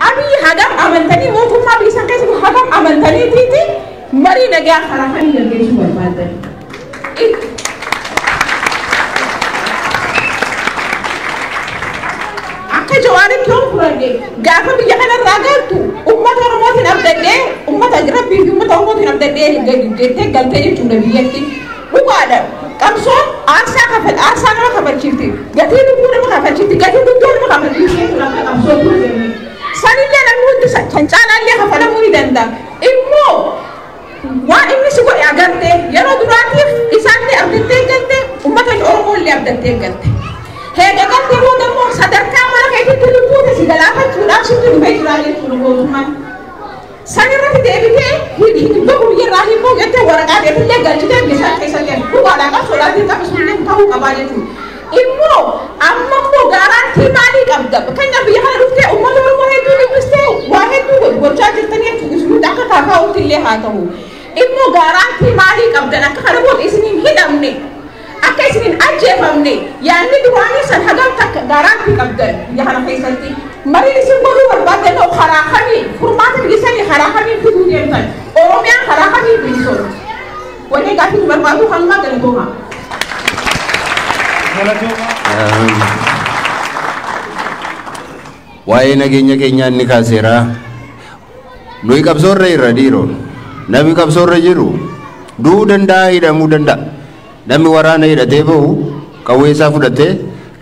أبي هذا أمنتني موت ما بيسان كيس هذا أمنتني تيتي مري نجا خلاصني نرجع شو بربادن أكيد جوارك يوم فرنجي قافة بيجانا راجعتو أمة رموت نبدأ أمة أجرب بيجي أمة رموت نبدأ جت قلت لي شو نبيتي وقاعد كمسون أرسل كفل أرسل ما كفل شيء قلت لي بقول ما كفل شيء قلت لي بقول ما كفل شيء كمسون sani lena mudu sa chancana le ha fala muri danda immo wa immi sugo agante yaro durati isante abdete gante ummata oromo le abdete gante he gante mo demo sadar kamara kai tulu puta sigala ha chura shutu bai rale churu man sani rati devite hidi do ye rali mo gante waraga de le galti de bisa kaisa ke ku wala ka solati ka sunne ka kabale tu immo amma mo garanti mali kabda kanya bi hala rufte ummata oromo واحد وجاء الثانية تقول دكتور كافو تلي هاتو إمو garanti مالي كبدنا كخربون إسنين هدمني أكيسنين أجيبمني يعني دواني سنهجم تك garanti كبدنا يهانا فيسنتي مري لسيبولو بربادة لو خراخني فرمات بيسني خراخني في دنيا تاني أوروميا خراخني بيسون وني كافي بربادو خلنا تلقوها wae nageenya keenyaan ni kaaseera nuyi qabsoorra irra dhiiroo namni qabsoorra jiru duu danda'a hidhamuu danda'a namni waraana hidhatee bahu qawwee isaa fudhatee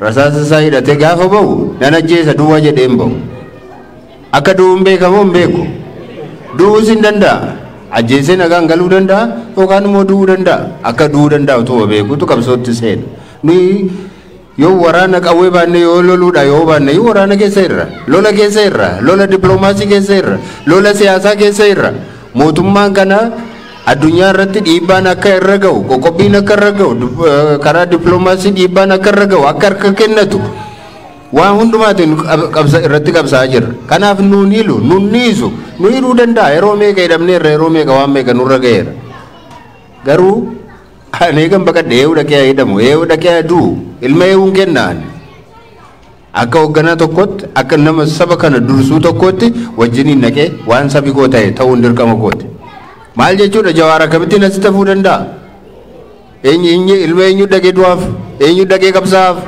rasaasa isaa hidhatee gaafa bahu nan ajjeesa duwwaa jedheen bahu akka du'uun beekamoo hin beeku du'uus hin danda'a ajjeesee nagaan galuu danda'a yookaan immoo du'uu danda'a akka du'uu danda'a utuu beekutu qabsootti seena nuyi yoo waraana qawwee baanne yoo loluudha yoo baanne yoo waraana keessa irra lola diplomaasii keessa irra lola siyaasaa keessa irra mootummaan kana addunyaa irratti dhiibbaan akka irra ga'u qoqqobbiin akka irra ga'u karaa diplomaasii dhiibbaan akka irra ga'u akka harka kennatu waan hundumaatiin irratti qabsaa jira kanaaf nuun hilu nuun niisu nu hiruu danda'a yeroo meeqa hidhamneerra yeroo meeqa waan meeqa nurra ga'eera garuu aneegan bakka dheewu dhaqee hidhamu eewu dhaqee duu ilma eewuun kennaan akka hoogganaa tokkotti akka nama saba kana dursuu tokkotti wajjiniin dhaqee waan sabi koo ta'e ta'uun dirqama kooti maal jechuudha Jawaar akkamittiin asitti hafuu danda'a ilma eenyu dhaqee du'aaf eenyu dhaqee qabsaa'aaf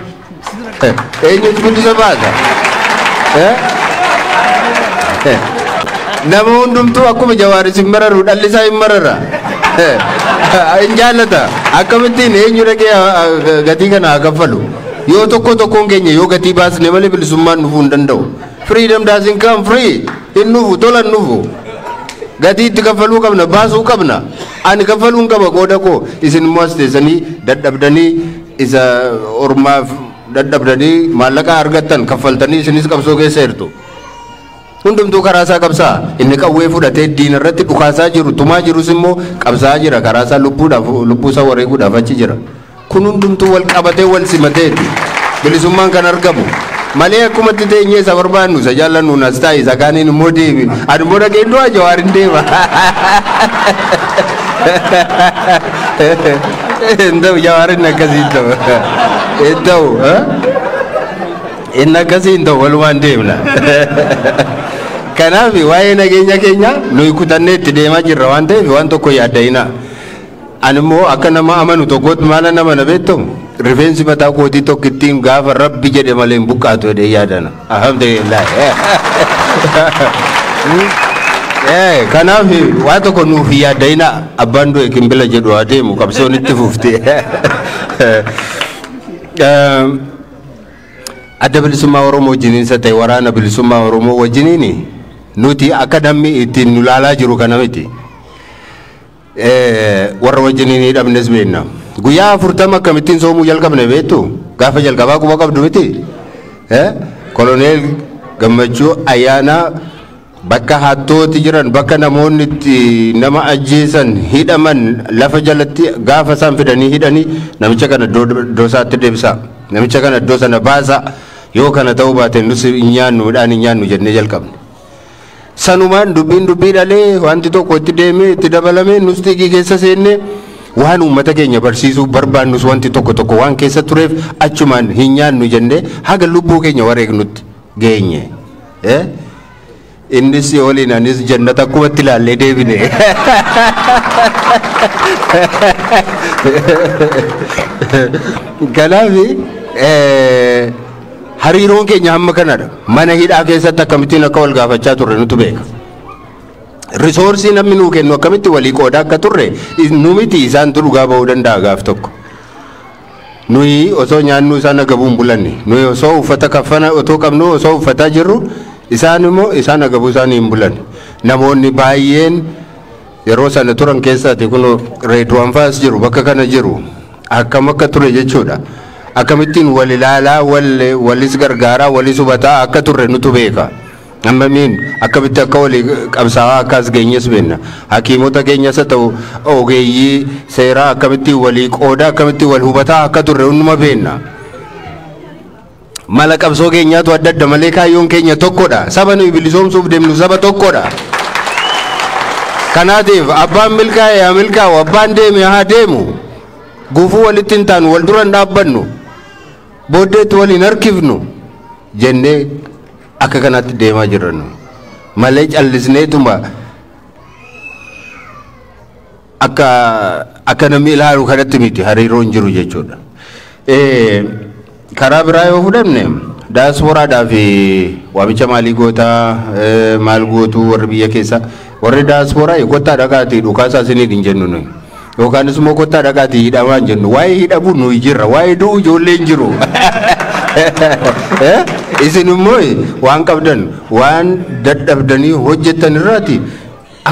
eenyutu guddisa baasa nama hundumtuu akkuma Jawaar isin mararu dhalli isaa hin marara injaalata akkamittiin eenyu dhaqee gatii kana kaffalu yoo tokkoon keenya yoo gatii baasne malee bilisummaan dhufuu hin danda'u freedom doesn't come free hin dhufu tolan dhufu gatii itti kaffaluu qabna baasuu qabna ani kaffaluun qaba qooda koo isin immoo as teessanii dadhabdanii isa ormaaf dadhabdanii maallaqa argattan kaffaltanii isinis qabsoo keessa jirtu hundumtuu karaa isaa qabsaa inni qawwee fudhatee diina irratti dhukaasaa jiru tumaa jirus immoo qabsaa jira karaa isaa lubbuu isaa wareeguudhaaf achi jira kun hundumtuu wal qabatee wal simateeti bilisummaan kan argamu malee akkuma itti teenyee isa barbaannu isa jaallannu nas taa'e isa kaaniin immoo deebi ani immoo dhaqee du'a Jawaar hin deema hin ta'u Jawaar hin akkasii hin ta'u hin ta'u inni akkasii hin ta'u walumaan deemna kanaaf waa'ee nageenya keenya nuyi kutannee itti deemaa jirra waan ta'eef waan tokko yaadda'ina ani immoo akka nama amanu tokkotti maala nama na beektamu rifeensi mataa kootii tokko ittiin gaafa rabbi jedhe malee hin buqqaatu jedhee yaadana alhamdulillah kanaaf waan tokko nuuf yaadda'ina abbaan du'e kimbila jedhu haa deemu qabsoon itti fufte adda bilisummaa Oromoo wajjiniinsa ta'e waraana bilisummaa Oromoo wajjiniini nuti akka namni ittiin nu laalaa jiru kana miti warra wajjiniin hidhamnes beekna guyyaa 40 akkamittiin soomuu jalqabne beektu gaafa jalqabaa quba qabdu miti koloneel Gammachuu Ayyaanaa bakka hattooti jiran bakka namoonni itti nama ajjeesan hidhaman lafa jalatti gaafa isaan fidanii hidhanii namicha kana iddoo isaatti deebisa namicha kana iddoo sana baasa yoo kana ta'uu baate nus nyaannu midhaan nyaannu jennee jalqabne sanumaan dubbiin dubbii dhalee wanti tokko itti deemee itti dabalamee nus xiqqii keessa seenne waan uummata keenya barsiisuu barbaannus wanti tokko waan keessa tureef achumaan hin nyaannu jennee haga lubbuu keenya wareegnutti geenye innis si waliin anis jannata akkumatti ilaallee deebine. Kanaaf hariiroon keenya hamma kanadha. Mana hidhaa keessatti akkamittiin akka wal gaafachaa turre nutu beeka. Risoorsii namni nuu kennu akkamitti walii qoodaa akka turre nu miti isaantu dhugaa ba'uu danda'a gaaf tokko. Nuyi osoo nyaannu isaan agabuun bulanne, nuyi osoo uffata kafana otoo qabnu osoo uffataa jirru isaan immoo isaan agabuu isaanii hin bulanne. Namoonni baay'een yeroo sana turan keessaati kun reeduwaan faas jiru bakka kana jiru akkam akka ture jechuudha. Akkamittiin wal ilaalaa walis gargaaraa walis hubataa akka turre nutu beeka. Ammamiin akkamitti akka walii qabsaa'aa akkas geenyes beenna. Hakiimota keenyas haa ta'u ogeeyyii seeraa akkamitti walii qoodaa akkamitti wal hubataa akka turre hunduma beenna. Mala qabsoo keenyaatu adda adda malee kaayyoon keenya tokkodha. Saba nuyi bilisoomsuuf deemnu saba tokkodha. Kanaatiif abbaan milkaa'e haa milkaa'u, abbaan deeme haa deemu. Gufuu walitti hin taanu, wal dura hin dhaabbannu, booddeetti waliin harkifnu jennee akka kanatti deemaa jirran malee callisneetuma akka namni ilaalu kanatti miti hariiroon jiru jechuudha. Karaa biraa yoo fudhanne daasporaadhaa fi waamicha maalii gootaa maal gootuu warri biyya keessa warri daasporaa kottaa dhaqaatii dhukaasaa isinii hin jennu nuyi yookaanis immoo kottaa dhaqaatii hidhamaa hin jennu waa'ee hidhabuu nuyi jirra waa'ee du'u ijoolleen jiru. Isin immoo waan qabdan waan dadhabdanii hojjettan irraati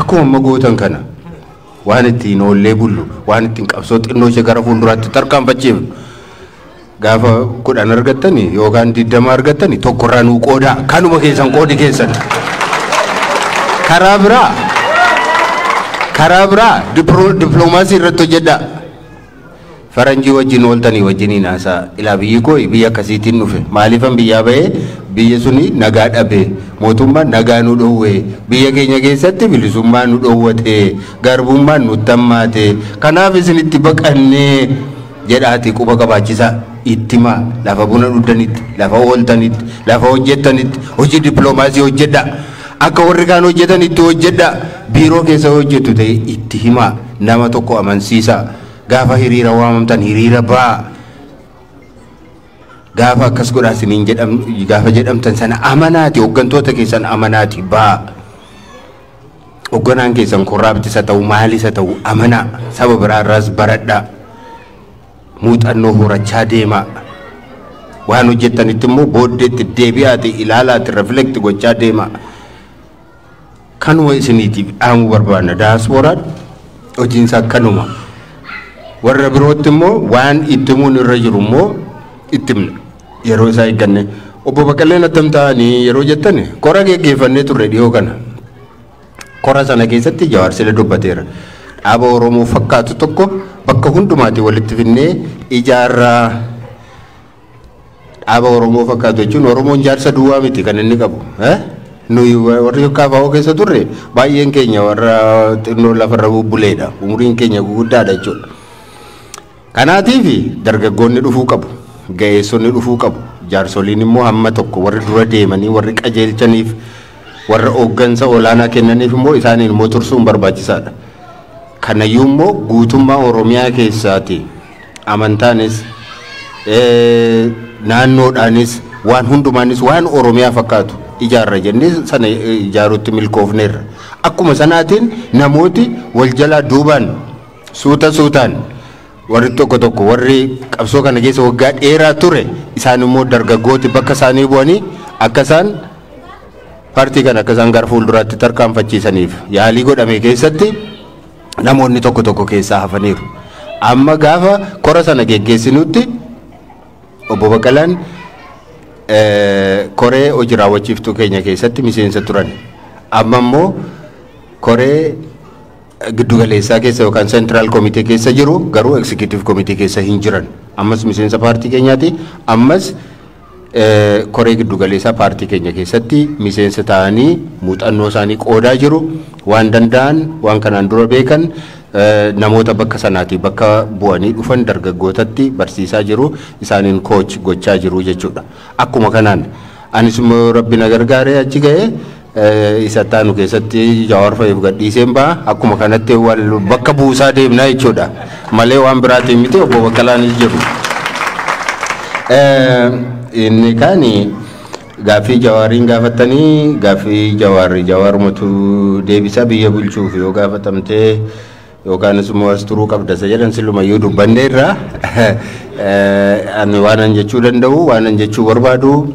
akkuma amma gootan kana waan ittiin oollee bullu waan ittiin qabsoo xinnoo ishee gara fuulduraatti tarkaanfachiifnu gaafa 10 argattanii yookaan 20 argattanii tokkorraa nuu qoodaa kanuma keessan qoodi keessan. Karaa biraa dippiloomaasii irratti hojjedhaa. Faranjii wajjin ooltanii wajjiniin haasaa ilaa biyyi koo biyya akkasiitiin dhufe maaliifan biyyaa bahee biyya suni nagaa dhabe mootummaan nagaa nu dhoowwe biyya keenya keessatti bilisummaa nu dhoowwate garbummaan nu tammaate kanaaf isinitti baqannee jedhaati quba qabaachisaa ittima lafa buna dhuddanitti lafa ooltanitti lafa hojjettanitti hojii dippiloomaasii hojjedha akka warri kaan hojjetanitti hojjedha biiroo keessa hojjettu ta'e itti himaa nama tokko amansiisaa. Gaafa hiriira waamamtan hiriira baa gaafa akkas godhaa isiniin gaafa jedhamtan sana amanaati hooggantoota keessan amanaati baa hoogganaan keessan korraabtisa ta'u maalisa ta'u amanaa saba biraarraas baradhaa muuxannoo horachaa deemaa waan hojjettanitti immoo booddeetti deebi'aati ilaalaati reflekti gochaa deemaa kanuma isiniitiif dhaamuu barbaanna daasporaan hojiinsa akkanuma. Warra birootti immoo waan ittimuun irra jiru immoo ittimna yeroo isaa eegganne obbo Baqqaleen attam ta'anii yeroo jettan kora geggeeffannee turre dhiyoo kana kora sana keessatti Jawaar sila dubbateera dhaaba Oromoo fakkaatu tokko bakka hundumaatti walitti finnee ijaarraa dhaaba Oromoo fakkaatu jechuun Oromoon jaarsa duwwaa miti kan inni qabu nuyi warri KFO keessa turre baay'een keenya warra xinnoo lafarra bubbuleedha umuriin keenya guguddaadha jechuudha. Kanaatiif dargaggoonni dhufuu qabu, ga'eessonni dhufuu qabu, jaarsoliin immoo hamma tokko warri dura deemanii warri qajeelchaniif warra hooggansa olaanaa kennaniif immoo isaaniin immoo tursuun barbaachisaadha. Kanayyuu immoo guutummaa Oromiyaa keessaati amantaanis naannoodhaanis waan hundumaanis waan Oromiyaa fakkaatu ijaarra jennee sana ijaaruutti milkoofneerra. Akkuma sanaatiin namooti wal jalaa duubaan suutaan warri tokko warri qabsoo kana keessa waggaa dheeraa ture isaan immoo dargaggooti bakka isaanii bu'anii akka isaan paartii kana akka isaan gara fuulduraatti tarkaanfachiisaniif yaalii godhame keessatti namoonni tokko keessaa hafaniiru. Amma gaafa kora sana geggeessinutti obbo Baqqalaan koree hojii raawwachiiftuu keenya keessatti miseensa turan. Amma immoo koree giddugaleessaa keessa yookaan central committee keessa jiru garuu executive committee keessa hin jiran. Ammas miseensa paartii keenyaati. Ammas koree giddugaleessaa paartii keenya keessatti miseensa ta'anii muuxannoo isaanii qoodaa jiru. Waan danda'an waan kanaan dura beekan namoota bakka sanaati bakka bu'anii dhufan dargaggootatti barsiisaa jiru. Isaaniin coach gochaa jiru jechuudha. Akkuma kanaan anis immoo Rabbi na gargaaree achi ga'ee isa taanu keessatti Jawaar fa'iif gadhiiseen ba'a akkuma kanatti wal bakka buusaa deemnaa jechuudha malee waan biraatiin miti obbo Baqqalaanis jedhu. Inni kaani gaaffii Jawaariin gaafatanii gaaffii Jawaarumatu deebisa biyya bulchuuf yoo gaafatamtee yookaanis immoo as turuu qabda isa jedhan silumayyuu dubbanne irraa ani waanan jechuu danda'u waanan jechuu barbaadu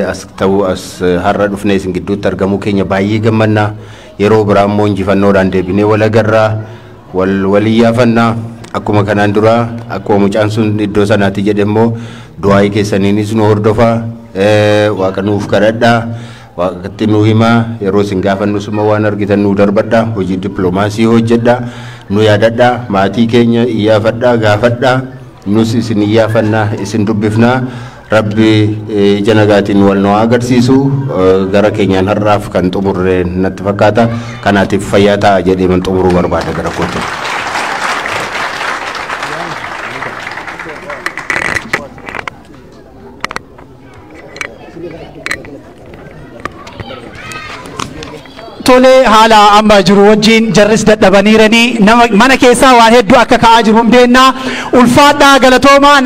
as ta'u as har'a dhufnee isin gidduutti argamuu keenya baay'ee gammanna yeroo biraa immoo injifannoodhaan deebinee wal agarraa wal iyyaafannaa akkuma kanaan dura akkuma mucaan sun iddoo sanaatti jedhe immoo du'aayii keessaniinis nu hordofaa waaqa nuuf kadhadhaa waaqatti nu himaa yeroo isin gaafannus immoo waan argitan nu darbadhaa hojii dippiloomaasii hojjedhaa nu yaadadhaa maatii keenya iyyaafadhaa gaafadhaa nus isin iyyaafannaa isin dubbifnaa Rabbi janagaatiin wal nu agarsiisu gara keenyaan har'aaf kan xumurre natti fakkaata kanaatiif fayyaa ta'a jedhee man xumuruu barbaada gara kootti. Tole haala amma jiru wajjin jarris dadhabaniiranii mana keessaa waan hedduu akka ka'aa jiru hundeenna ulfaadhaa galatoomaa